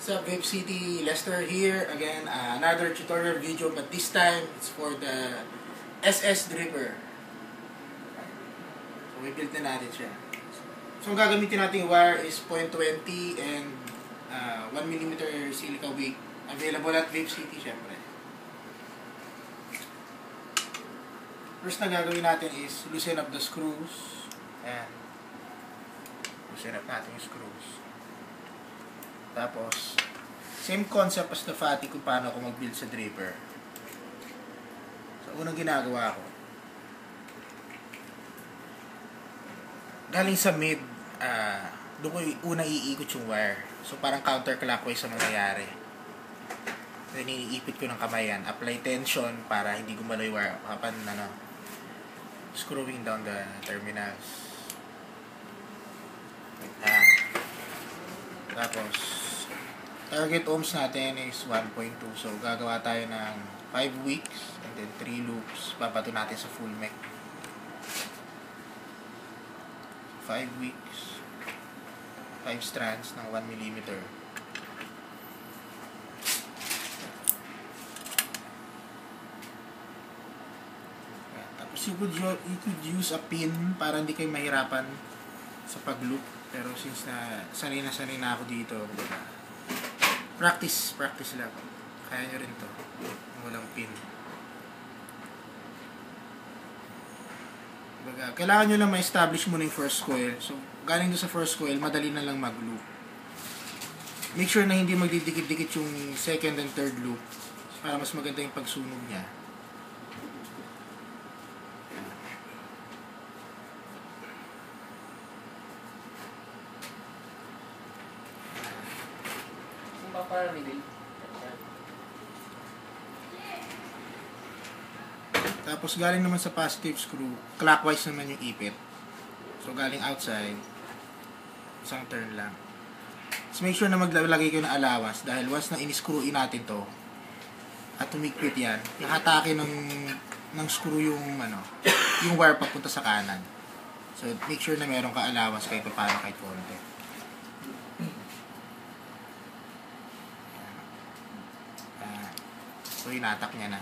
What's up, Vape City? Lester here again. Another tutorial video, but this time it's for the SS Dripper. So, i-build na natin siya. So, ang gagamitin natin wire is 0.20 and 1mm silica wick. Available at Vape City, syempre. First na gagawin natin is loosen up the screws. Ayan. Loosen up natin yung screws. Tapos, same concept as the fatty kung paano ako mag-build sa dripper. So, unang ginagawa ko, galing sa mid, doon ko unang iikot yung wire. So, parang counterclockwise ang mangyayari. Then, iniipit ko ng kamay yan. Apply tension para hindi gumalaw yung wire. Kapan, screwing down the terminals. Tapos, target ohms natin is 1.2. So, gagawa tayo ng 5 weeks and then 3 loops. Babato natin sa full mech. 5 weeks. 5 strands ng 1mm. Tapos, you could use a pin para hindi kayo mahirapan sa pag-loop. Pero since sanay na ako dito, practice lang. Kaya nyo rin to. Walang pin. Kailangan nyo lang ma-establish muna yung first coil. So, galing doon sa first coil, madali na lang mag-loop. Make sure na hindi magdidikit-dikit yung second and third loop para mas maganda yung pagsunog niya. Tapos galing naman sa positive screw, clockwise naman yung ipit. So galing outside, isang turn lang. So make sure na maglagay kayo ng allowance dahil once na in-screw in natin to at tumikpit yan, hatake ng screw yung wire papunta sa kanan. So make sure na meron ka allowance kahit paano kahit konti. So, inatak niya na.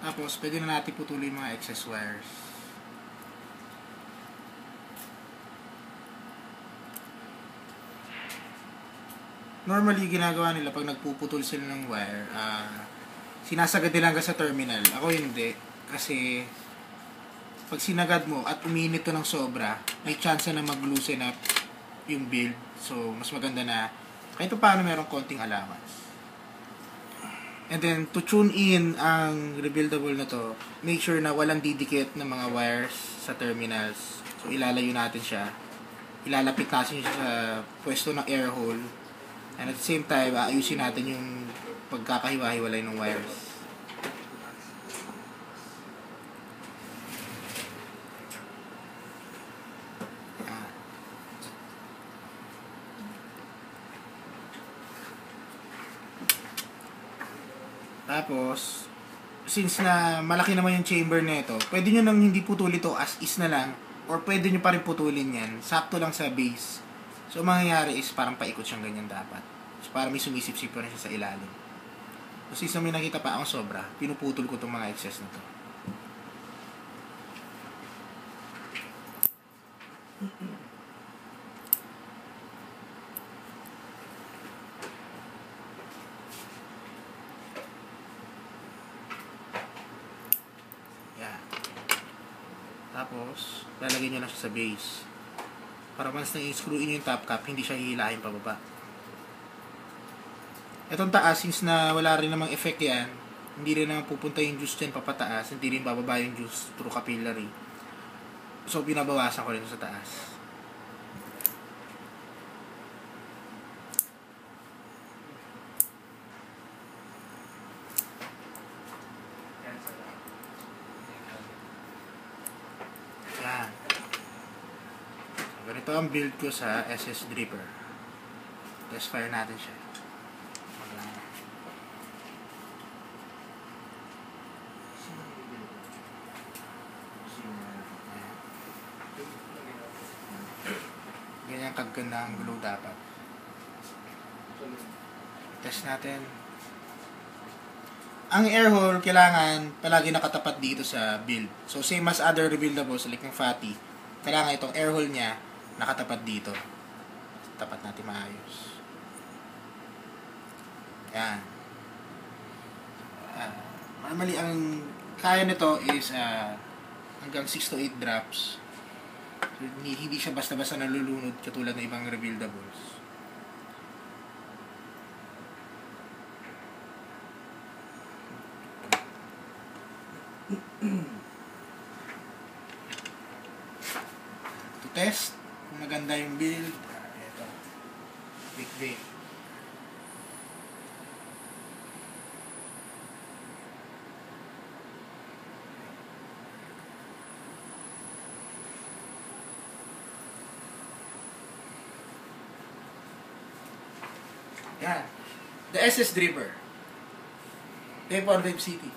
Tapos, pwede na natin putulin mga excess wires. Normally, ginagawa nila pag nagpuputol sila ng wire, sinasagad nila hanggang sa terminal. Ako hindi. Kasi, pag sinagad mo at uminit to ng sobra, may chance na mag-loosen up yung build. So, mas maganda na kahit paano merong konting allowance. And then, to tune in ang rebuildable na to, make sure na walang didikit na mga wires sa terminals. So, ilalayo natin siya. Ilalapit natin siya sa pwesto ng air hole. And at the same time, aayusin natin yung pagkakahiwa-hiwalay ng wires. Tapos, since na malaki naman yung chamber na ito, pwede nyo nang hindi putulin ito as is na lang, or pwede nyo pa rin putulin yan, sakto lang sa base. So, mangyayari is parang paikot siyang ganyan dapat. So, parang may sumisip-sip pa rin siya sa ilalim. So, since na may nakita pa akong sobra, pinuputol ko itong mga excess na to. Tapos, lalagyan nyo na siya sa base. Para once na i-screw in yung top cap, hindi siya hihilahin pababa. Itong taas, since na wala rin namang effect yan, hindi rin naman pupunta yung juice dyan papataas, hindi rin bababa yung juice through capillary. So, binabawasan ko rin sa taas. Yan. So, ganito ang build ko sa SS Dripper. Test fire natin siya. ganyang kaganda ang glow dapat. Test natin. Ang air hole, kailangan palagi nakatapat dito sa build. So, same as other rebuildables, like yung fatty, kailangan itong air hole niya nakatapat dito. Tapat natin maayos. Yan. Normally, ang kaya nito is hanggang 6 to 8 drops. So, hindi siya basta-basta nalulunod katulad ng ibang rebuildables. To test kung maganda yung build, ito, big vape. Yan, the SS Dripper, Vape on Vape City.